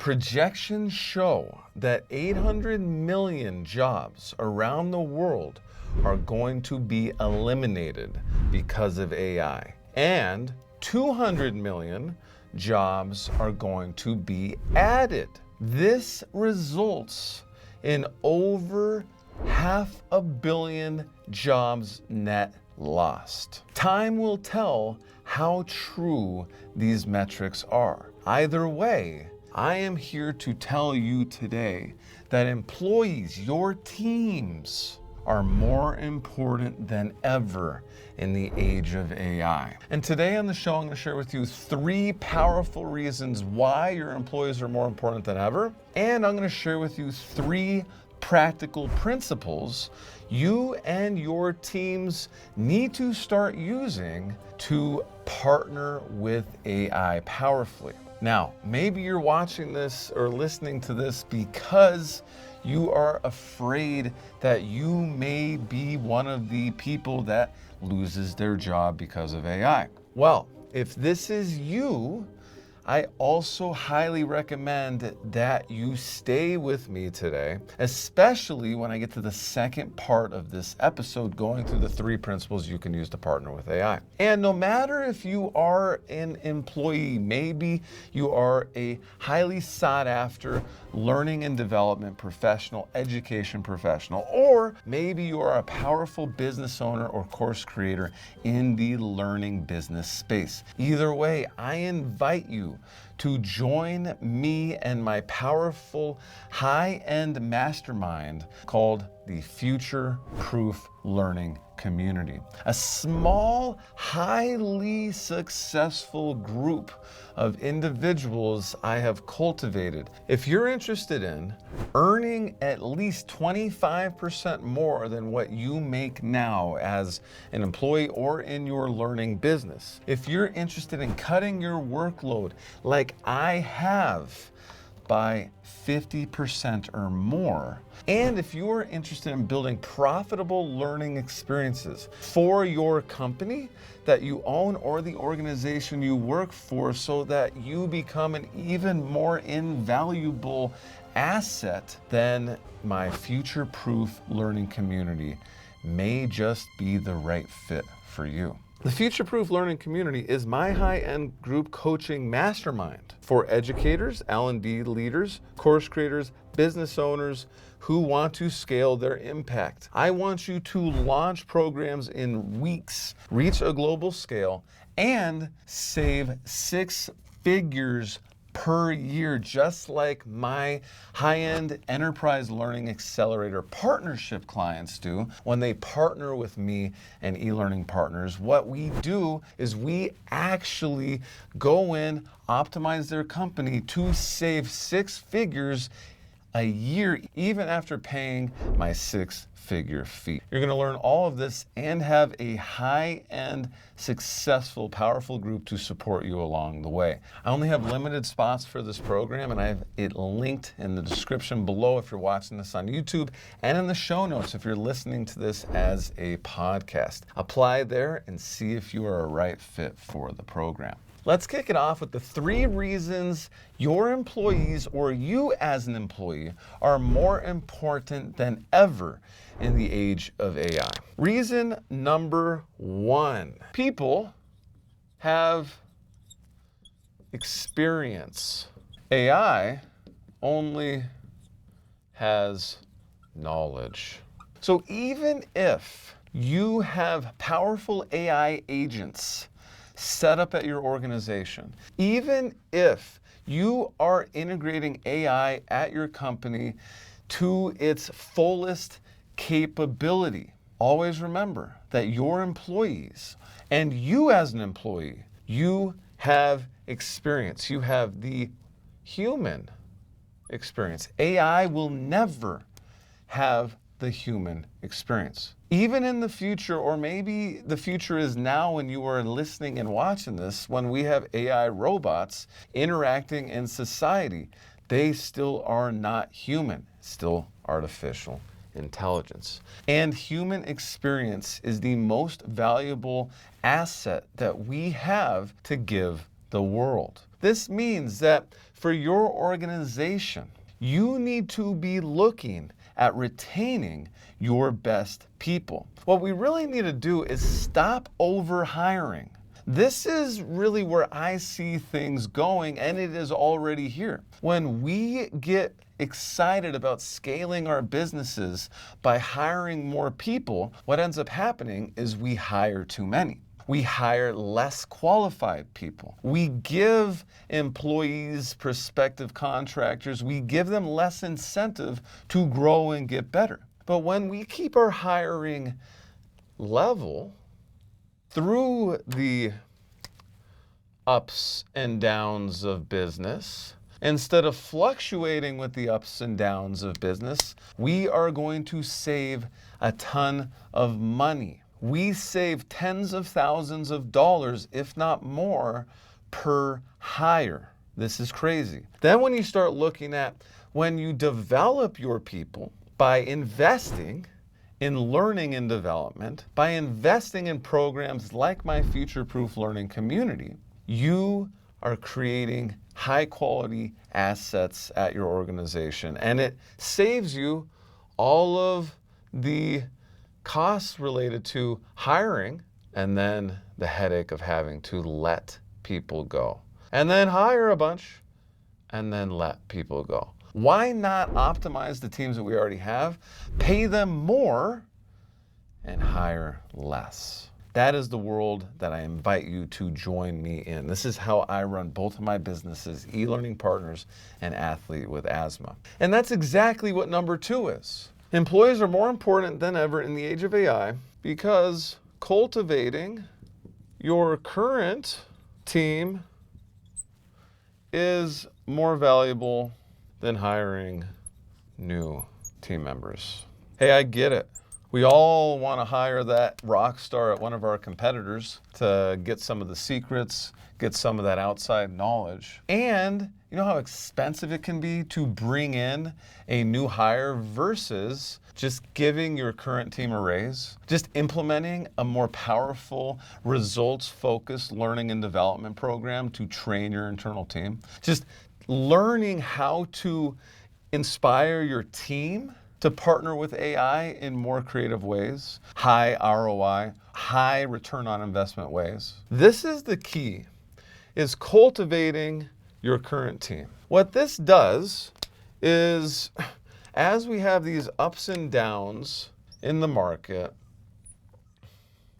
Projections show that 800 million jobs around the world are going to be eliminated because of AI, and 200 million jobs are going to be added. This results in over 500 million jobs net lost. Time will tell how true these metrics are. Either way, I am here to tell you today that employees, your teams, are more important than ever in the age of AI. And today on the show, I'm going to share with you 3 powerful reasons why your employees are more important than ever. And I'm going to share with you 3 practical principles you and your teams need to start using to partner with AI powerfully. Now, maybe you're watching this or listening to this because you are afraid that you may be one of the people that loses their job because of AI. Well, if this is you, I also highly recommend that you stay with me today, especially when I get to the second part of this episode, going through the 3 principles you can use to partner with AI. And no matter if you are an employee, maybe you are a highly sought after learning and development professional, education professional, or maybe you are a powerful business owner or course creator in the learning business space. Either way, I invite you to join me and my powerful high-end mastermind called the Future Proof Learning Community, a small, highly successful group of individuals I have cultivated. If you're interested in earning at least 25% more than what you make now as an employee or in your learning business, if you're interested in cutting your workload like I have by 50% or more, and if you are interested in building profitable learning experiences for your company that you own or the organization you work for so that you become an even more invaluable asset, then my future-proof learning community may just be the right fit for you. The Future Proof Learning Community is my high-end group coaching mastermind for educators, L&D leaders, course creators, business owners who want to scale their impact. I want you to launch programs in weeks, reach a global scale, and save 6 figures per year, just like my high-end enterprise learning accelerator partnership clients do when they partner with me and eLearning partners. What we do is we actually go in, optimize their company to save 6 figures a year, even after paying my 6-figure fee. You're going to learn all of this and have a high-end, successful, powerful group to support you along the way. I only have limited spots for this program, and I have it linked in the description below if you're watching this on YouTube, and in the show notes if you're listening to this as a podcast. Apply there and see if you are a right fit for the program. Let's kick it off with the 3 reasons your employees or you as an employee are more important than ever in the age of AI. Reason number 1, people have experience. AI only has knowledge. So even if you have powerful AI agents set up at your organization, even if you are integrating AI at your company to its fullest capability, always remember that your employees and you as an employee, you have experience. You have the human experience. AI will never have the human experience. Even in the future, or maybe the future is now when you are listening and watching this, when we have AI robots interacting in society, they still are not human, still artificial intelligence. And human experience is the most valuable asset that we have to give the world. This means that for your organization, you need to be looking at retaining your best people. What we really need to do is stop overhiring. This is really where I see things going, and it is already here. When we get excited about scaling our businesses by hiring more people, what ends up happening is we hire too many. We hire less qualified people. We give employees, prospective contractors, we give them less incentive to grow and get better. But when we keep our hiring level through the ups and downs of business, instead of fluctuating with the ups and downs of business, we are going to save a ton of money. We save tens of thousands of dollars, if not more, per hire. This is crazy. Then when you start looking at when you develop your people by investing in learning and development, by investing in programs like my Future-Proof Learning Community, you are creating high quality assets at your organization, and it saves you all of the costs related to hiring and then the headache of having to let people go and then hire a bunch and then let people go. Why not optimize the teams that we already have, pay them more, and hire less? That is the world that I invite you to join me in. This is how I run both of my businesses, eLearning Partners and Athlete with Asthma. And that's exactly what number 2 is. Employees are more important than ever in the age of AI because cultivating your current team is more valuable than hiring new team members. Hey, I get it. We all want to hire that rock star at one of our competitors to get some of the secrets, get some of that outside knowledge. And you know how expensive it can be to bring in a new hire versus just giving your current team a raise, just implementing a more powerful, results-focused learning and development program to train your internal team, just learning how to inspire your team to partner with AI in more creative ways, high ROI, high return on investment ways. This is the key, is cultivating your current team. What this does is, as we have these ups and downs in the market,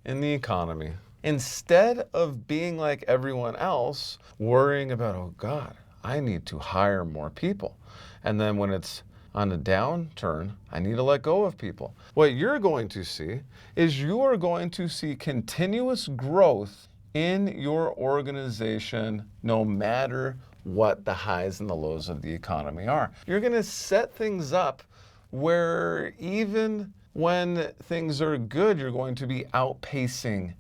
in the economy, instead of being like everyone else, worrying about, oh God, I need to hire more people. And then when it's on a downturn, I need to let go of people. What you're going to see is you are going to see continuous growth in your organization no matter what the highs and the lows of the economy are. You're going to set things up where even when things are good, you're going to be outpacing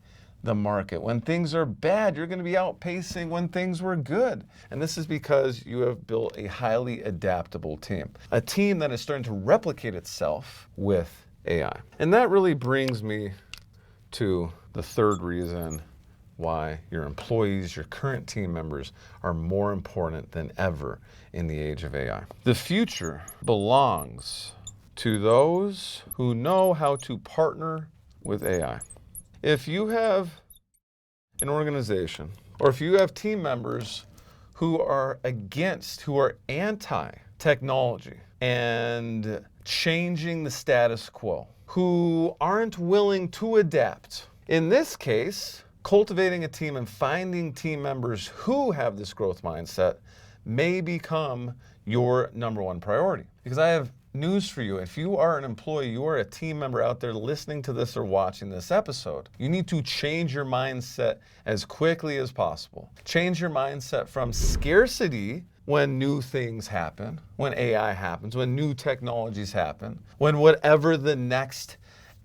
the market. When things are bad, you're going to be outpacing when things were good. And this is because you have built a highly adaptable team, a team that is starting to replicate itself with AI. And that really brings me to the third reason why your employees, your current team members, are more important than ever in the age of AI. The future belongs to those who know how to partner with AI. If you have an organization, or if you have team members who are against, who are anti-technology and changing the status quo, who aren't willing to adapt, in this case, cultivating a team and finding team members who have this growth mindset may become your number one priority. Because I have news for you. If you are an employee, you are a team member out there listening to this or watching this episode, you need to change your mindset as quickly as possible. Change your mindset from scarcity when new things happen, when AI happens, when new technologies happen, when whatever the next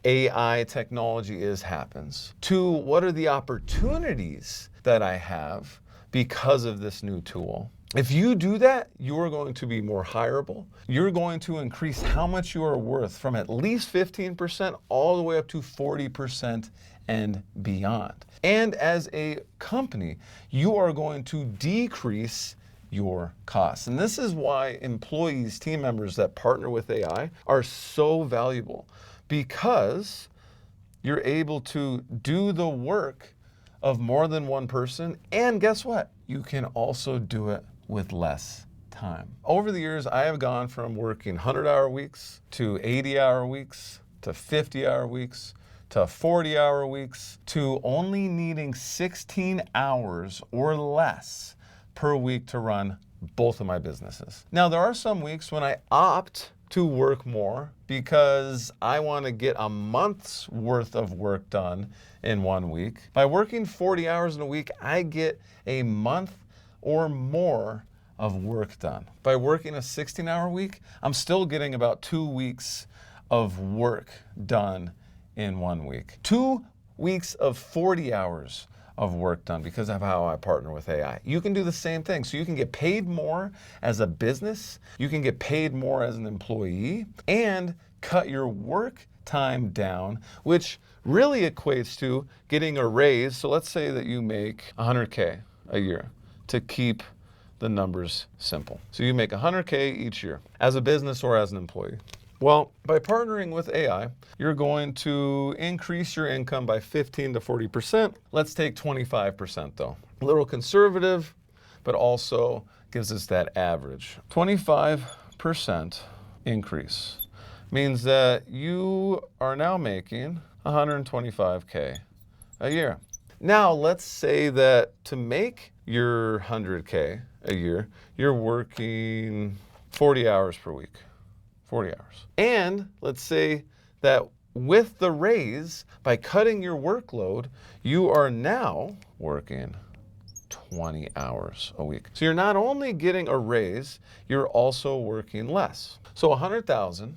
AI technology is happens, to what are the opportunities that I have because of this new tool, If you do that, you are going to be more hireable. You're going to increase how much you are worth from at least 15% all the way up to 40% and beyond. And as a company, you are going to decrease your costs. And this is why employees, team members that partner with AI are so valuable, because you're able to do the work of more than one person. And guess what? You can also do it with less time. Over the years, I have gone from working 100-hour weeks to 80-hour weeks to 50-hour weeks to 40-hour weeks to only needing 16 hours or less per week to run both of my businesses. Now, there are some weeks when I opt to work more because I want to get a month's worth of work done in 1 week. By working 40 hours in a week, I get a month or more of work done. By working a 16-hour week, I'm still getting about 2 weeks of work done in 1 week. 2 weeks of 40 hours of work done because of how I partner with AI. You can do the same thing. So you can get paid more as a business, you can get paid more as an employee, and cut your work time down, which really equates to getting a raise. So let's say that you make 100K a year, to keep the numbers simple. So you make 100K each year as a business or as an employee. Well, by partnering with AI, you're going to increase your income by 15 to 40%. Let's take 25% though. A little conservative, but also gives us that average. 25% increase means that you are now making 125K a year. Now, let's say that to make your 100K a year, you're working 40 hours per week. 40 hours. And let's say that with the raise, by cutting your workload, you are now working 20 hours a week. So you're not only getting a raise, you're also working less. So 100,000,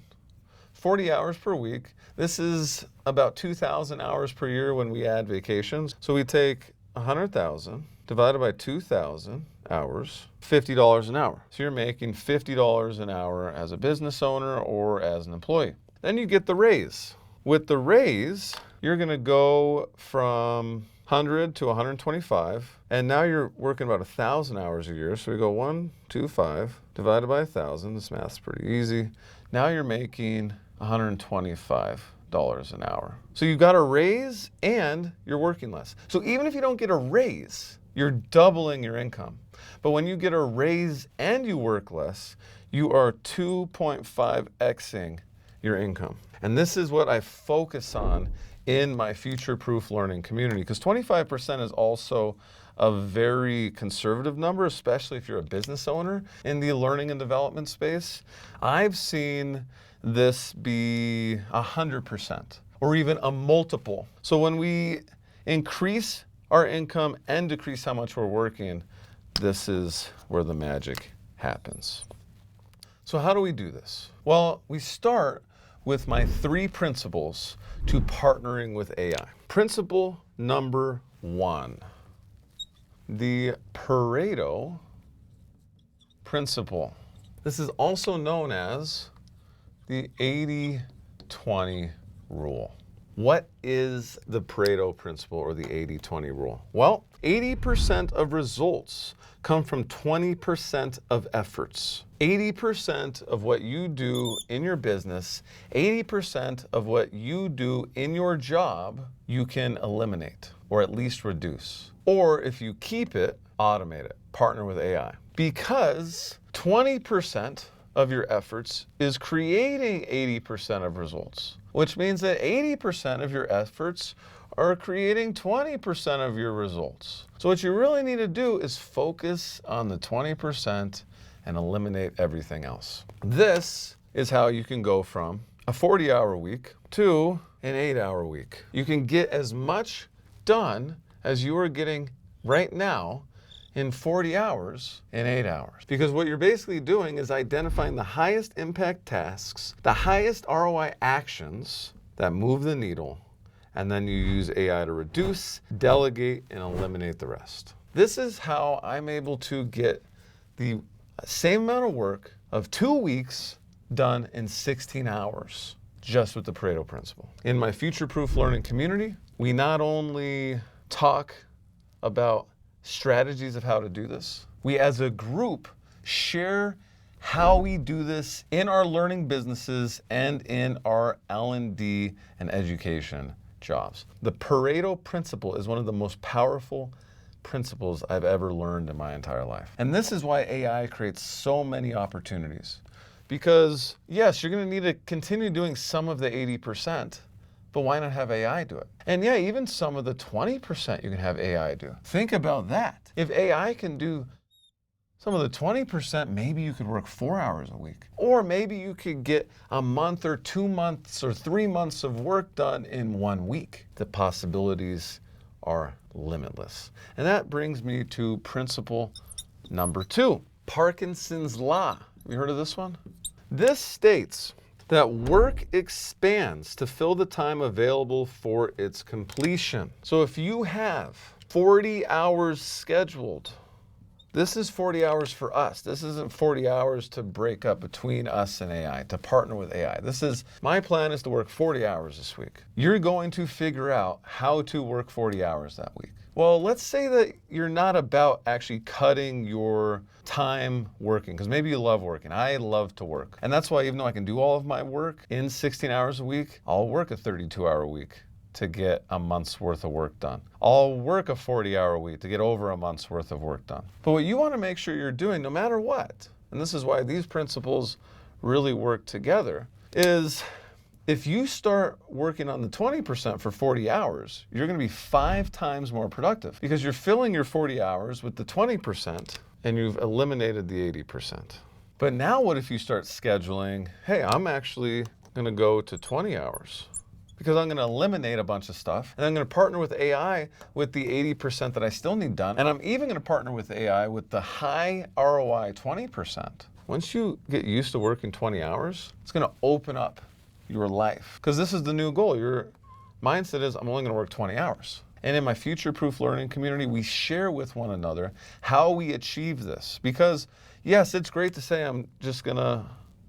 40 hours per week. This is about 2,000 hours per year when we add vacations. So we take 100,000 divided by 2,000 hours, $50 an hour. So you're making $50 an hour as a business owner or as an employee. Then you get the raise. With the raise, you're gonna go from 100 to 125, and now you're working about 1,000 hours a year. So we go 125 divided by 1,000. This math's pretty easy. Now you're making $125 an hour. So you got a raise and you're working less. So even if you don't get a raise, you're doubling your income. But when you get a raise and you work less, you are 2.5xing your income. And this is what I focus on in my future-proof learning community, because 25% is also a very conservative number, especially if you're a business owner in the learning and development space. I've seen this be 100% or even a multiple. So when we increase our income and decrease how much we're working, this is where the magic happens. So how do we do this? Well, we start with my 3 principles to partnering with AI. Principle number 1, the Pareto Principle. This is also known as the 80-20 rule. What is the Pareto Principle or the 80-20 rule? Well, 80% of results come from 20% of efforts. 80% of what you do in your business, 80% of what you do in your job, you can eliminate or at least reduce. Or if you keep it, automate it, partner with AI. Because 20% of your efforts is creating 80% of results, which means that 80% of your efforts are creating 20% of your results. So what you really need to do is focus on the 20% and eliminate everything else. This is how you can go from a 40-hour week to an 8-hour week. You can get as much done as you are getting right now in 40 hours in 8 hours. Because what you're basically doing is identifying the highest impact tasks, the highest ROI actions that move the needle, and then you use AI to reduce, delegate, and eliminate the rest. This is how I'm able to get the same amount of work of 2 weeks done in 16 hours, just with the Pareto Principle. In my future-proof learning community, we not only talk about strategies of how to do this, we as a group share how we do this in our learning businesses and in our L&D and education jobs. The Pareto Principle is one of the most powerful principles I've ever learned in my entire life. And this is why AI creates so many opportunities. Because yes, you're going to need to continue doing some of the 80%, but why not have AI do it? And yeah, even some of the 20% you can have AI do. Think about that. If AI can do some of the 20%, maybe you could work 4 hours a week. Or maybe you could get a month or 2 months or 3 months of work done in 1 week. The possibilities are limitless. And that brings me to principle number 2, Parkinson's law. Have you heard of this one? This states that work expands to fill the time available for its completion. So if you have 40 hours scheduled, this is 40 hours for us. This isn't 40 hours to break up between us and AI, to partner with AI. My plan is to work 40 hours this week. You're going to figure out how to work 40 hours that week. Well, let's say that you're not about actually cutting your time working, because maybe you love working. I love to work. And that's why even though I can do all of my work in 16 hours a week, I'll work a 32-hour week to get a month's worth of work done. I'll work a 40-hour week to get over a month's worth of work done. But what you want to make sure you're doing, no matter what, and this is why these principles really work together, is if you start working on the 20% for 40 hours, you're going to be 5 times more productive because you're filling your 40 hours with the 20% and you've eliminated the 80%. But now what if you start scheduling, hey, I'm actually going to go to 20 hours because I'm going to eliminate a bunch of stuff and I'm going to partner with AI with the 80% that I still need done. And I'm even going to partner with AI with the high ROI 20%. Once you get used to working 20 hours, it's going to open up your life. Because this is the new goal. Your mindset is, I'm only going to work 20 hours. And in my future-proof learning community, we share with one another how we achieve this. Because yes, it's great to say I'm just going to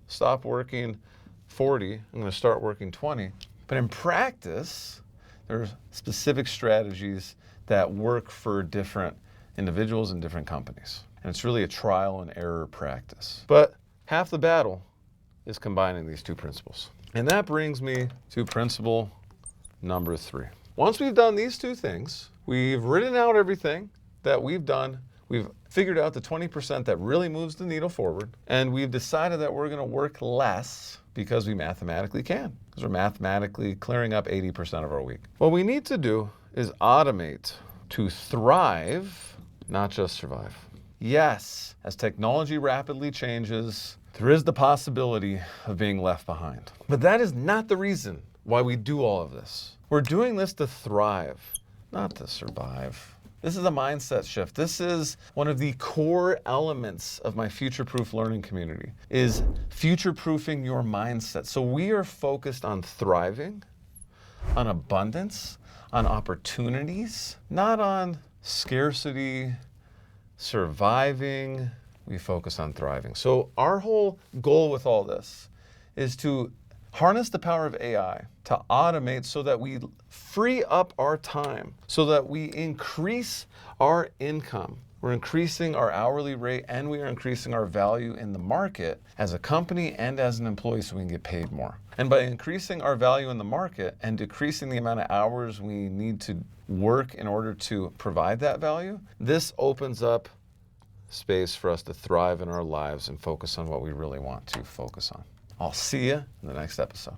stop working 40, I'm going to start working 20. But in practice, there are specific strategies that work for different individuals and different companies. And it's really a trial and error practice. But half the battle is combining these two principles. And that brings me to principle number 3. Once we've done these two things, we've written out everything that we've done, we've figured out the 20% that really moves the needle forward, and we've decided that we're going to work less because we mathematically can, because we're mathematically clearing up 80% of our week. What we need to do is automate to thrive, not just survive. Yes, as technology rapidly changes, there is the possibility of being left behind. But that is not the reason why we do all of this. We're doing this to thrive, not to survive. This is a mindset shift. This is one of the core elements of my future-proof learning community, is future-proofing your mindset. So we are focused on thriving, on abundance, on opportunities, not on scarcity, surviving. We focus on thriving. So our whole goal with all this is to harness the power of AI to automate so that we free up our time, so that we increase our income. We're increasing our hourly rate and we are increasing our value in the market as a company and as an employee so we can get paid more. And by increasing our value in the market and decreasing the amount of hours we need to work in order to provide that value, this opens up space for us to thrive in our lives and focus on what we really want to focus on. I'll see you in the next episode.